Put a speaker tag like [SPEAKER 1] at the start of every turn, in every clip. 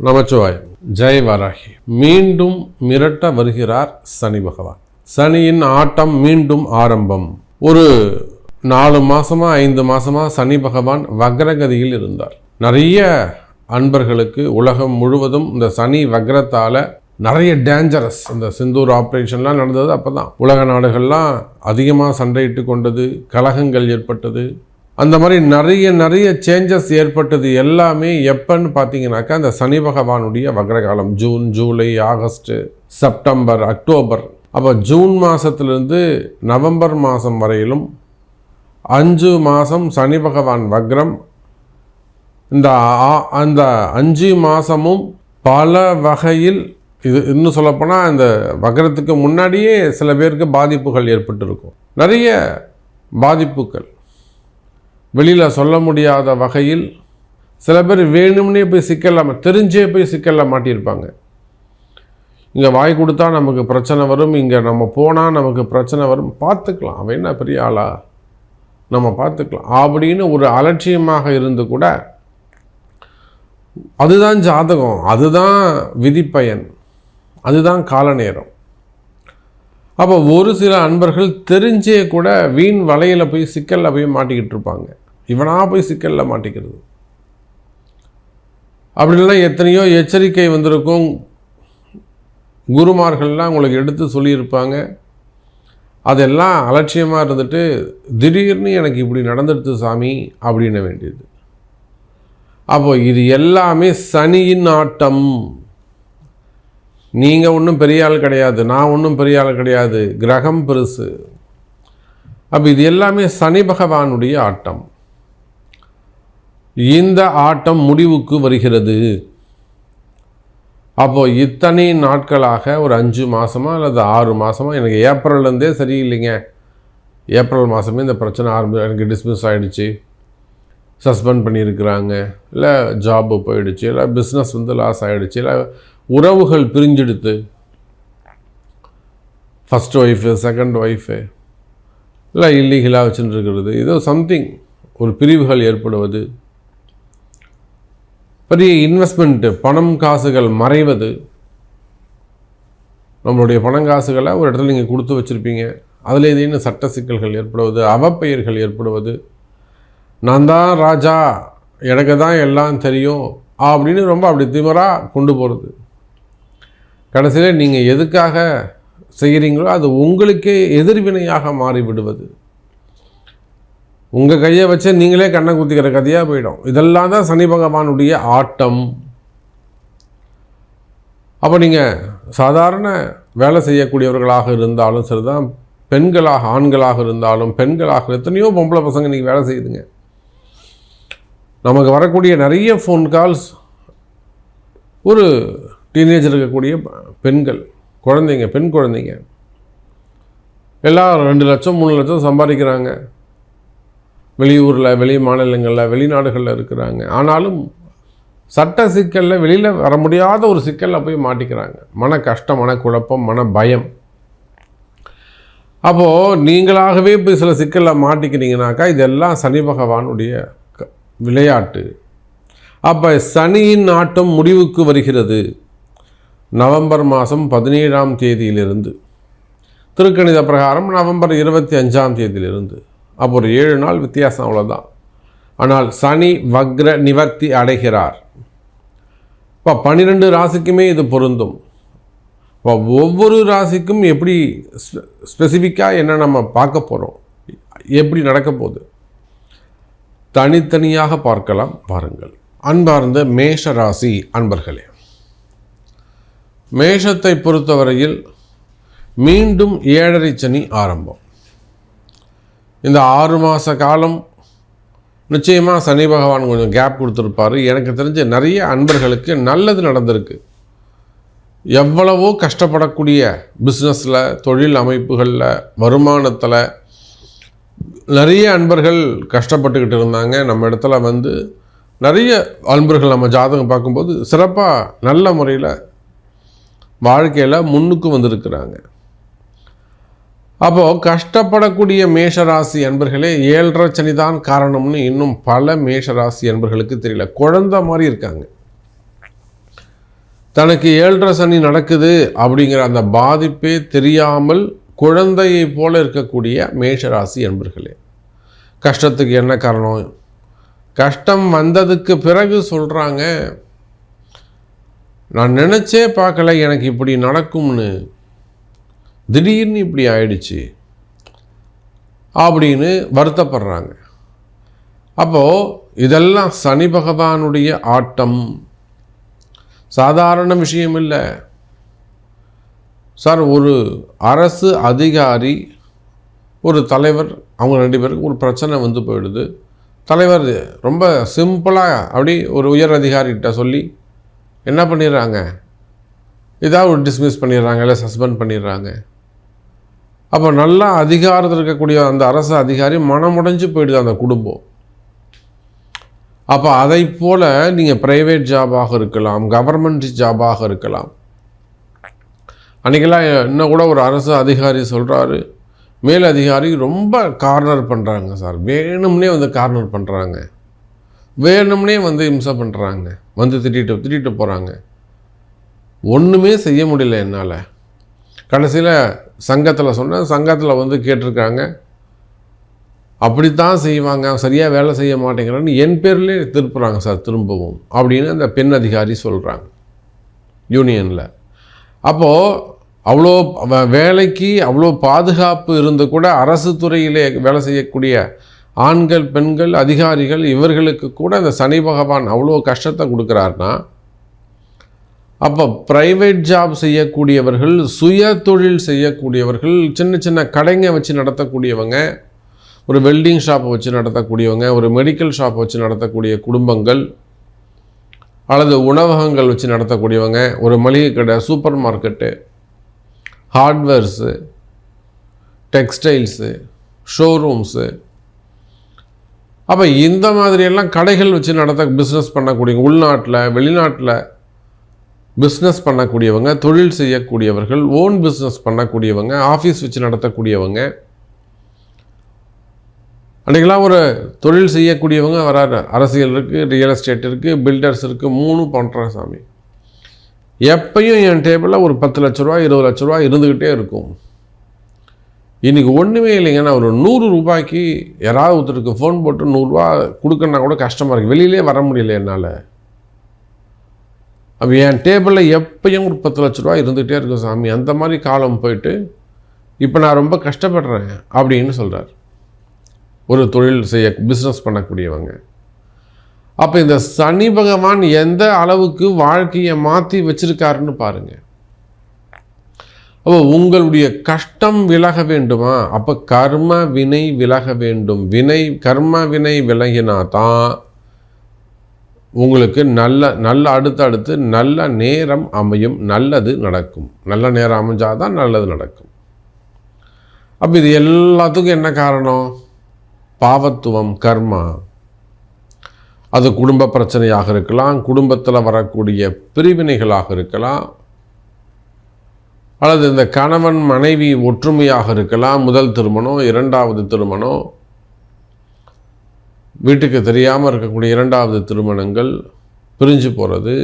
[SPEAKER 1] நமச்சிவாயம். ஜெய் வராகி. மீண்டும் மிரட்ட வருகிறார் சனி பகவான். சனியின் ஆட்டம் மீண்டும் ஆரம்பம். ஒரு 4 மாசமா 5 மாசமா சனி பகவான் வக்ரகதியில் இருந்தார். நிறைய அன்பர்களுக்கு உலகம் முழுவதும் இந்த சனி வக்ரத்தால நிறைய டேஞ்சரஸ், இந்த சிந்தூர் ஆப்ரேஷன்லாம் நடந்தது. அப்போ தான் உலக நாடுகள்லாம் அதிகமாக சண்டையிட்டு கொண்டது, கலகங்கள் ஏற்பட்டது. அந்த மாதிரி நிறைய சேஞ்சஸ் ஏற்பட்டது. எல்லாமே எப்பன்னு பார்த்தீங்கன்னாக்கா அந்த சனி பகவானுடைய வக்ரகாலம். June, July, August, September, October. அப்போ ஜூன் மாதத்துலேருந்து நவம்பர் மாதம் வரையிலும் 5 மாதம் சனி பகவான் வக்ரம். அந்த 5 மாதமும் பல வகையில், இது இன்னும் சொல்லப்போனால் இந்த வக்ரத்துக்கு முன்னாடியே சில பேருக்கு பாதிப்புகள் ஏற்பட்டிருக்கும். நிறைய பாதிப்புகள் வெளியில் சொல்ல முடியாத வகையில் சில பேர் வேணும்னே போய் சிக்கல, தெரிஞ்சே போய் சிக்கல்ல மாட்டியிருப்பாங்க. இங்கே வாய் கொடுத்தா நமக்கு பிரச்சனை வரும், இங்கே நம்ம போனால் நமக்கு பிரச்சனை வரும், பார்த்துக்கலாம், அவன் என்ன பெரிய ஆளா, நம்ம பார்த்துக்கலாம் அப்படின்னு ஒரு அலட்சியமாக இருந்து கூட அதுதான் ஜாதகம், அதுதான் விதிப்பயன், அதுதான் கால நேரம். அப்போ ஒரு சில அன்பர்கள் தெரிஞ்சே கூட வீண் வலையில் போய் சிக்கலில் போய் மாட்டிக்கிட்டு இருப்பாங்க. இவனாக போய் சிக்கலில் மாட்டிக்கிறது. அப்படிலாம் எத்தனையோ எச்சரிக்கை வந்திருக்கும். குருமார்கள்லாம் உங்களுக்கு எடுத்து சொல்லியிருப்பாங்க. அதெல்லாம் அலட்சியமாக இருந்துட்டு திடீர்னு எனக்கு இப்படி நடந்துடுது சாமி அப்படின்ன வேண்டியது. அப்போ இது எல்லாமே சனியின் ஆட்டம். நீங்கள் ஒன்றும் பெரிய ஆள் கிடையாது, நான் ஒன்றும் பெரிய ஆள் கிடையாது, கிரகம் பெருசு. அப்போ இது எல்லாமே சனி பகவானுடைய ஆட்டம். இந்த ஆட்டம் முடிவுக்கு வருகிறது. அப்போது இத்தனை நாட்களாக ஒரு 5 மாதமாக அல்லது 6 மாதமாக எனக்கு ஏப்ரல்லேருந்தே சரியில்லைங்க, ஏப்ரல் மாதமே இந்த பிரச்சனை எனக்கு டிஸ்மிஸ் ஆகிடுச்சு, சஸ்பெண்ட் பண்ணியிருக்கிறாங்க, இல்லை ஜாப்பு போயிடுச்சு, இல்லை பிஸ்னஸ் லாஸ் ஆகிடுச்சு, இல்லை உறவுகள் பிரிஞ்செடுத்து, ஃபஸ்ட் ஒய்ஃபு, செகண்ட் ஒய்ஃபு, இல்லை இல்லீகலாக வச்சுட்டு இருக்கிறது, ஏதோ சம்திங் ஒரு பிரிவுகள் ஏற்படுவது, பெரிய இன்வெஸ்ட்மெண்ட்டு, பணம் காசுகள் மறைவது. நம்மளுடைய பணம் காசுகளை ஒரு இடத்துல நீங்கள் கொடுத்து வச்சுருப்பீங்க, அதில் ஏதேனும் சட்ட சிக்கல்கள் ஏற்படுவது, அவப்பெயர்கள் ஏற்படுவது, நான் தான் ராஜா, எனக்கு தான் எல்லாம் தெரியும் அப்படின்னு ரொம்ப அப்படி திமிராக கொண்டு போகிறது. கடைசியில் நீங்கள் எதுக்காக செய்கிறீங்களோ அது உங்களுக்கே எதிர்வினையாக மாறிவிடுவது. உங்கள் கையை வச்சு நீங்களே கண்ணை குத்திக்கிற கதையாக போயிடும். இதெல்லாம் தான் சனி பகவானுடைய ஆட்டம். அப்போ நீங்கள் சாதாரண வேலை செய்யக்கூடியவர்களாக இருந்தாலும் சரிதான், பெண்களாக, ஆண்களாக இருந்தாலும் பெண்களாக, எத்தனையோ பொம்பளை பசங்க நீங்கள் வேலை செய்யுதுங்க. நமக்கு வரக்கூடிய நிறைய ஃபோன் கால்ஸ் ஒரு டீனேஜர் இருக்கக்கூடிய பெண்கள், குழந்தைங்க, பெண் குழந்தைங்க எல்லாம் 2 லட்சம் 3 லட்சம் சம்பாதிக்கிறாங்க. வெளியூரில், வெளி மாநிலங்களில், வெளிநாடுகளில் இருக்கிறாங்க. ஆனாலும் சட்ட சிக்கலில் வெளியில் வர முடியாத ஒரு சிக்கலில் போய் மாட்டிக்கிறாங்க. மன கஷ்டம், மன குழப்பம், மன பயம். அப்போது நீங்களாகவே போய் சில சிக்கலில் மாட்டிக்கிறீங்கனாக்கா இதெல்லாம் சனி பகவானுடைய விளையாட்டு. அப்போ சனியின் ஆட்டம் முடிவுக்கு வருகிறது. நவம்பர் மாதம் 17ஆம் தேதியிலிருந்து, திருக்கணித பிரகாரம் நவம்பர் 25ஆம் தேதியிலிருந்து. அப்போ ஒரு 7 நாள் வித்தியாசம், அவ்வளோதான். ஆனால் சனி வக்ர நிவர்த்தி அடைகிறார். இப்போ 12 ராசிக்குமே இது பொருந்தும். இப்போ ஒவ்வொரு ராசிக்கும் எப்படி ஸ்பெசிஃபிக்காக என்ன நம்ம பார்க்க போகிறோம், எப்படி நடக்க போகுது, தனித்தனியாக பார்க்கலாம். பாருங்கள். அன்பார்ந்த மேஷ ராசி அன்பர்களே, மேஷத்தை பொறுத்தவரையில் மீண்டும் 7.5 சனி ஆரம்பம். இந்த 6 மாத காலம் நிச்சயமாக சனி பகவான் கொஞ்சம் கேப் கொடுத்துருப்பார். எனக்கு தெரிஞ்ச நிறைய அன்பர்களுக்கு நல்லது நடந்திருக்கு. எவ்வளவோ கஷ்டப்படக்கூடிய பிஸ்னஸில், தொழில் அமைப்புகளில், வருமானத்தில் நிறைய அன்பர்கள் கஷ்டப்பட்டுக்கிட்டு இருந்தாங்க. நம்ம இடத்துல வந்து நிறைய அன்பர்கள் நம்ம ஜாதகம் பார்க்கும்போது சிறப்பாக நல்ல முறையில் வாழ்க்கையில் முன்னுக்கு வந்திருக்கிறாங்க. அப்போது கஷ்டப்படக்கூடிய மேஷராசி அன்பர்களே 7.5 சனி தான் காரணம்னு இன்னும் பல மேஷராசி அன்பர்களுக்கு தெரியல. குழந்தை மாதிரி இருக்காங்க. தனக்கு 7.5 சனி நடக்குது அப்படிங்கிற அந்த பாதிப்பே தெரியாமல் குழந்தையை போல இருக்கக்கூடிய மேஷராசி என்பர்களே, கஷ்டத்துக்கு என்ன காரணம்? கஷ்டம் வந்ததுக்கு பிறகு சொல்கிறாங்க, நான் நினச்சே பார்க்கல எனக்கு இப்படி நடக்கும்னு, திடீர்னு இப்படி ஆயிடுச்சு அப்படின்னு வருத்தப்படுறாங்க. அப்போது இதெல்லாம் சனி பகவானுடைய ஆட்டம், சாதாரண விஷயம் இல்லை சார். ஒரு அரசு அதிகாரி, ஒரு தலைவர், அவங்க 2 பேருக்கு ஒரு பிரச்சனை வந்து போயிடுது. தலைவர் ரொம்ப சிம்பிளாக அப்படி ஒரு உயர் அதிகாரிகிட்ட சொல்லி என்ன பண்ணிடுறாங்க, ஏதாவது ஒரு டிஸ்மிஸ் பண்ணிடுறாங்க, இல்லை சஸ்பெண்ட் பண்ணிடுறாங்க. அப்போ நல்லா அதிகாரத்தில் இருக்கக்கூடிய அந்த அரசு அதிகாரி மனமுடைஞ்சு போயிடுது அந்த குடும்பம். அப்போ அதை போல் நீங்கள் ப்ரைவேட் ஜாபாக இருக்கலாம், கவர்மெண்ட் ஜாபாக இருக்கலாம். அன்றைக்கெல்லாம் இன்னும் கூட ஒரு அரசு அதிகாரி சொல்கிறாரு, மேல் அதிகாரி ரொம்ப கார்னர் பண்ணுறாங்க சார், வேணும்னே வந்து கார்னர் பண்ணுறாங்க, வேணும்னே வந்து இம்சை பண்ணுறாங்க, வந்து திட்டிட்டு போகிறாங்க, ஒன்றுமே செய்ய முடியல என்னால். கடைசியில் சங்கத்தில் சொன்னேன், சங்கத்தில் வந்து கேட்டிருக்காங்க, அப்படித்தான் செய்வாங்க, சரியாக வேலை செய்ய மாட்டேங்கிறான்னு என் பேர்லேயே திருப்புறாங்க சார் திரும்பவும் அப்படின்னு அந்த பெண் அதிகாரி சொல்கிறாங்க யூனியனில். அப்போது அவ்வளோ வேலைக்கு அவ்வளோ பாதுகாப்பு இருந்து கூட அரசு துறையிலே வேலை செய்யக்கூடிய ஆண்கள், பெண்கள், அதிகாரிகள், இவர்களுக்கு கூட அந்த சனி பகவான் அவ்வளோ கஷ்டத்தை கொடுக்குறாருன்னா, அப்போ ப்ரைவேட் ஜாப் செய்யக்கூடியவர்கள், சுய தொழில் செய்யக்கூடியவர்கள், சின்ன சின்ன கடைங்க வச்சு நடத்தக்கூடியவங்க, ஒரு வெல்டிங் ஷாப்பை வச்சு நடத்தக்கூடியவங்க, ஒரு மெடிக்கல் ஷாப்பை வச்சு நடத்தக்கூடிய குடும்பங்கள், அல்லது உணவகங்கள் வச்சு நடத்தக்கூடியவங்க, ஒரு மளிகை கடை, super market, hardwares, textiles, showrooms, அப்போ இந்த மாதிரியெல்லாம் கடைகள் வச்சு பிஸ்னஸ் பண்ணக்கூடியவங்க, உள்நாட்டில் வெளிநாட்டில் பிஸ்னஸ் பண்ணக்கூடியவங்க, தொழில் செய்யக்கூடியவர்கள், ஓன் பிஸ்னஸ் பண்ணக்கூடியவங்க, ஆஃபீஸ் வச்சு நடத்தக்கூடியவங்க, அன்றைக்கெல்லாம் ஒரு தொழில் செய்யக்கூடியவங்க வராரு. அரசியல் இருக்குது, ரியல் எஸ்டேட் இருக்குது, பில்டர்ஸ் இருக்குது, 3 பண்ணுற சாமி. எப்பையும் என் டேபிளில் ஒரு 10 லட்ச ரூபா 20 லட்ச ரூபா இருந்துக்கிட்டே இருக்கும். இன்றைக்கி ஒன்றுமே இல்லைங்க, நான் ஒரு 100 ரூபாய்க்கு யாராவது ஒருத்தருக்கு ஃபோன் போட்டு 100 ரூபா கொடுக்கணுன்னா கூட கஷ்டமாக இருக்குது, வெளியிலே வர முடியல என்னால். அப்போ என் டேபிளில் எப்பையும் ஒரு 10 லட்ச ரூபா இருந்துகிட்டே இருக்கும் சாமி. அந்த மாதிரி காலம் போயிட்டு இப்போ நான் ரொம்ப கஷ்டப்படுறேன் அப்படின்னு சொல்கிறார் ஒரு தொழில் பிஸ்னஸ் பண்ணக்கூடியவங்க. அப்போ இந்த சனி பகவான் எந்த அளவுக்கு வாழ்க்கையை மாற்றி வச்சிருக்காருன்னு பாருங்கள். அப்போ உங்களுடைய கஷ்டம் விலக வேண்டுமா? அப்போ கர்ம வினை விலக வேண்டும். கர்ம வினை விலகினா தான் உங்களுக்கு நல்ல அடுத்தடுத்து நல்ல நேரம் அமையும், நல்லது நடக்கும். நல்ல நேரம் அமைஞ்சாதான் நல்லது நடக்கும். அப்போ இது எல்லாத்துக்கும் என்ன காரணம்? பாவத்துவம், கர்மா. அது குடும்ப பிரச்சனையாக இருக்கலாம், குடும்பத்தில் வரக்கூடிய பிரிவினைகளாக இருக்கலாம், அல்லது இந்த கணவன் மனைவி ஒற்றுமையாக இருக்கலாம், முதல் திருமணம், 2வது திருமணம், வீட்டுக்கு தெரியாமல் இருக்கக்கூடிய 2வது திருமணங்கள், பிரிஞ்சு போகிறது,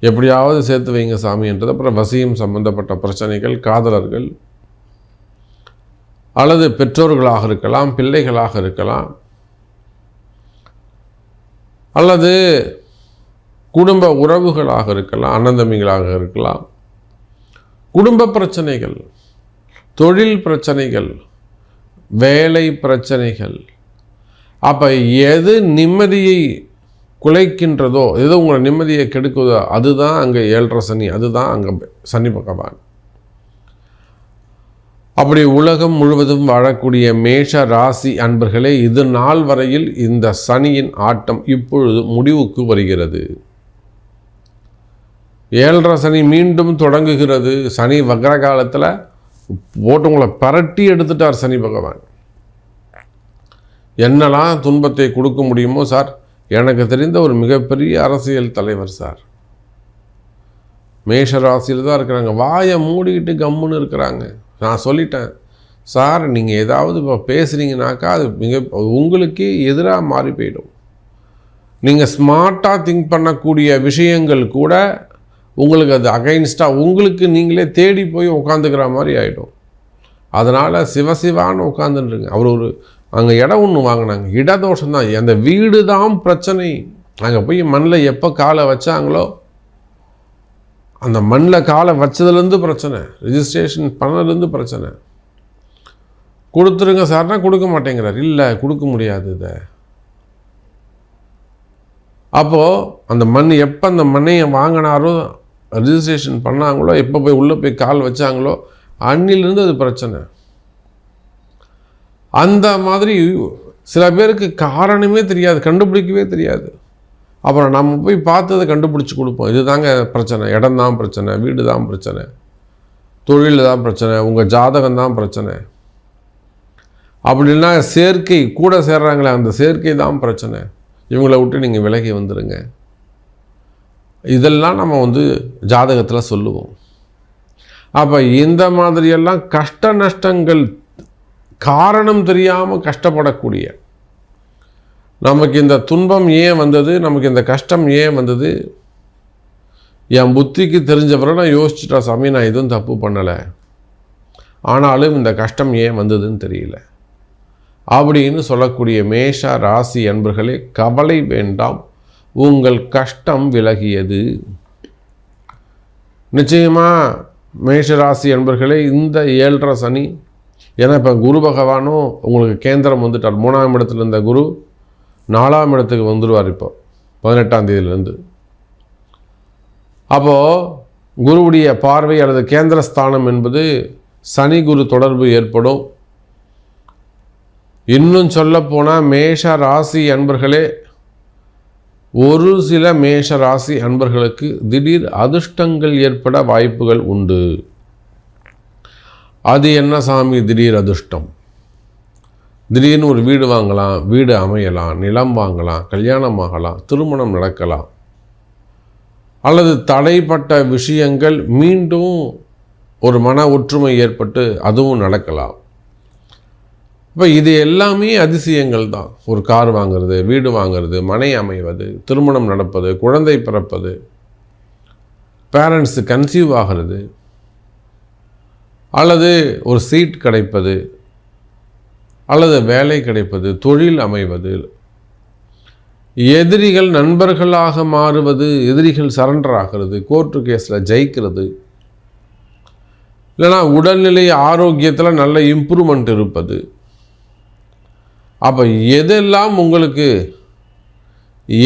[SPEAKER 1] எப்படியாவது சேர்த்து வைங்க சாமின்றது, அப்புறம் வசியம் சம்பந்தப்பட்ட பிரச்சனைகள், காதலர்கள், அல்லது பெற்றோர்களாக இருக்கலாம், பிள்ளைகளாக இருக்கலாம், அல்லது குடும்ப உறவுகளாக இருக்கலாம், அண்ணந்தம்பிகளாக இருக்கலாம், குடும்ப பிரச்சனைகள், தொழில் பிரச்சனைகள், வேலை பிரச்சனைகள். அப்போ எது நிம்மதியை குலைக்கின்றதோ, எது உங்களை நிம்மதியை கெடுக்குதோ, அதுதான் அங்கே 7.5 சனி, அதுதான் அங்கே சனி பகவான். அப்படி உலகம் முழுவதும் வாழக்கூடிய மேஷ ராசி அன்பர்களே, இது நாள் வரையில் இந்த சனியின் ஆட்டம் இப்பொழுது முடிவுக்கு வருகிறது. 7.5 சனி மீண்டும் தொடங்குகிறது. சனி வக்ர காலத்தில் போட்டு உங்களை பரட்டி எடுத்துட்டார் சனி பகவான். என்னெல்லாம் துன்பத்தை கொடுக்க முடியுமோ சார், எனக்கு தெரிந்த ஒரு மிகப்பெரிய அரசியல் தலைவர் சார் மேஷ ராசியில் தான் இருக்கிறாங்க. வாயை மூடிக்கிட்டு கம்முன்னு இருக்கிறாங்க. நான் சொல்லிட்டேன் சார், நீங்கள் ஏதாவது இப்போ பேசுகிறீங்கனாக்கா அது உங்களுக்கே எதிராக மாறி போயிடும். நீங்கள் ஸ்மார்ட்டாக திங்க் பண்ணக்கூடிய விஷயங்கள் கூட உங்களுக்கு அது அகைன்ஸ்டாக உங்களுக்கு நீங்களே தேடி போய் உட்காந்துக்கிற மாதிரி ஆகிடும். அதனால் சிவசிவான்னு உட்காந்துருங்க. அவர் ஒரு அங்கே இடம் ஒன்று வாங்கினாங்க, இடதோஷம் தான், அந்த வீடு தான் பிரச்சனை. அங்கே போய் மண்ணில் எப்போ காலை வச்சாங்களோ அந்த மண்ணில் காலை வச்சதுலேருந்து பிரச்சனை, ரிஜிஸ்ட்ரேஷன் பண்ணதுலேருந்து பிரச்சனை. கொடுத்துருங்க சார்னா கொடுக்க மாட்டேங்கிறார். இல்லை கொடுக்க முடியாது இதை. அப்போது அந்த மண் எப்போ அந்த மண்ணையை வாங்கினாரோ ரிஜிஸ்ட்ரேஷன் பண்ணாங்களோ எப்போ போய் உள்ளே போய் கால் வச்சாங்களோ அன்னிலிருந்து அது பிரச்சனை. அந்த மாதிரி சில பேருக்கு காரணமே தெரியாது, கண்டுபிடிக்கவே தெரியாது. அப்புறம் நம்ம போய் பார்த்து அதை கண்டுபிடிச்சி கொடுப்போம். இது தாங்க பிரச்சனை, இடம் தான் பிரச்சனை, வீடு தான் பிரச்சனை, தொழில் தான் பிரச்சனை, உங்கள் ஜாதகம் தான் பிரச்சனை. அப்படின்னா சேர்க்கை கூட சேர்றாங்களே அந்த சேர்க்கை தான் பிரச்சனை, இவங்களை விட்டு நீங்கள் விலகி வந்துடுங்க. இதெல்லாம் நம்ம ஜாதகத்தில் சொல்லுவோம். அப்போ இந்த மாதிரியெல்லாம் கஷ்ட நஷ்டங்கள் காரணம் தெரியாமல் கஷ்டப்படக்கூடிய, நமக்கு இந்த துன்பம் ஏன் வந்தது, நமக்கு இந்த கஷ்டம் ஏன் வந்தது, என் புத்திக்கு தெரிஞ்சவரை நான் யோசிச்சுட்டா சாமி நான் எதுவும் தப்பு பண்ணலை, ஆனாலும் இந்த கஷ்டம் ஏன் வந்ததுன்னு தெரியல அப்படின்னு சொல்லக்கூடிய மேஷ ராசி அன்பர்களே, கவலை வேண்டாம், உங்கள் கஷ்டம் விலகியது. நிச்சயமாக மேஷராசி அன்பர்களே, இந்த 7.5 சனி, ஏன்னா இப்போ குரு பகவானும் உங்களுக்கு கேந்திரம் வந்துட்டார். 3ஆம் இடத்துல இருந்த குரு 4ஆம் இடத்துக்கு வந்துடுவார் இப்போ 18ஆம் தேதியிலேருந்து. அப்போது குருவுடைய பார்வை அல்லது கேந்திரஸ்தானம் என்பது சனி குரு தொடர்பு ஏற்படும். இன்னும் சொல்லப்போனால் மேஷ ராசி அன்பர்களே, ஒரு சில மேஷ ராசி அன்பர்களுக்கு திடீர் அதிர்ஷ்டங்கள் ஏற்பட வாய்ப்புகள் உண்டு. அது என்ன சாமி திடீர் அதிர்ஷ்டம்? திடீர்னு ஒரு வீடு வாங்கலாம், வீடு அமையலாம், நிலம் வாங்கலாம், கல்யாணம் ஆகலாம், திருமணம் நடக்கலாம், அல்லது தடைப்பட்ட விஷயங்கள் மீண்டும் ஒரு மன ஒற்றுமை ஏற்பட்டு அதுவும் நடக்கலாம். இப்போ இது எல்லாமே அதிசயங்கள் தான். ஒரு கார் வாங்கிறது, வீடு வாங்கிறது, மனை அமைவது, திருமணம் நடப்பது, குழந்தை பிறப்பது, பேரண்ட்ஸு கன்சீவ் ஆகிறது, அல்லது ஒரு சீட் கிடைப்பது, அல்லது வேலை கிடைப்பது, தொழில் அமைவது, எதிரிகள் நண்பர்களாக மாறுவது, எதிரிகள் சரண்டர் ஆகிறது, கோர்ட்டு கேஸில் ஜெயிக்கிறது, இல்லைனா உடல்நிலை ஆரோக்கியத்தில் நல்ல இம்ப்ரூவ்மெண்ட் இருப்பது. அப்போ எதெல்லாம் உங்களுக்கு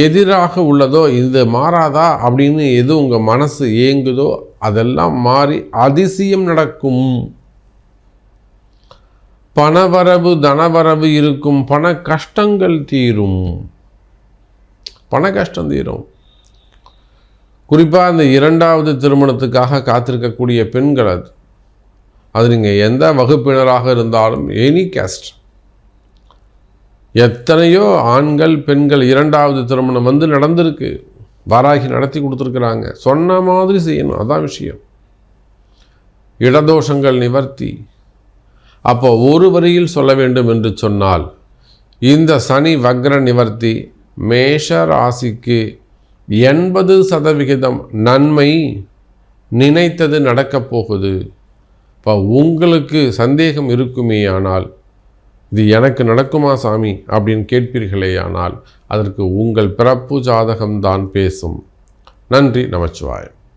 [SPEAKER 1] எதிராக உள்ளதோ, இது மாறாதா அப்படின்னு எது உங்கள் மனசு ஏங்குதோ அதெல்லாம் மாறி அதிசயம் நடக்கும். பணவரவு தனவரவு இருக்கும், பண கஷ்டங்கள் தீரும், பண கஷ்டம் தீரும். குறிப்பாக இந்த 2வது திருமணத்துக்காக காத்திருக்கக்கூடிய பெண்கள், அது நீங்கள் எந்த வகுப்பினராக இருந்தாலும், எனி கேஸ்ட், எத்தனையோ ஆண்கள் பெண்கள் 2வது திருமணம் நடந்திருக்கு, வாராகி நடத்தி கொடுத்துருக்குறாங்க. சொன்ன மாதிரி செய்யணும், அதான் விஷயம். இடதோஷங்கள் நிவர்த்தி. அப்போ ஒரு வரியில் சொல்ல வேண்டும் என்று சொன்னால், இந்த சனி வக்ர நிவர்த்தி மேஷ ராசிக்கு 80% நன்மை, நினைத்தது நடக்கப் போகுது. இப்போ உங்களுக்கு சந்தேகம் இருக்குமே ஆனால், இது எனக்கு நடக்குமா சாமி அப்படின்னு கேட்பீர்களே ஆனால், அதற்கு உங்கள் பிறப்பு ஜாதகம்தான் பேசும். நன்றி, நமச்சிவாயம்.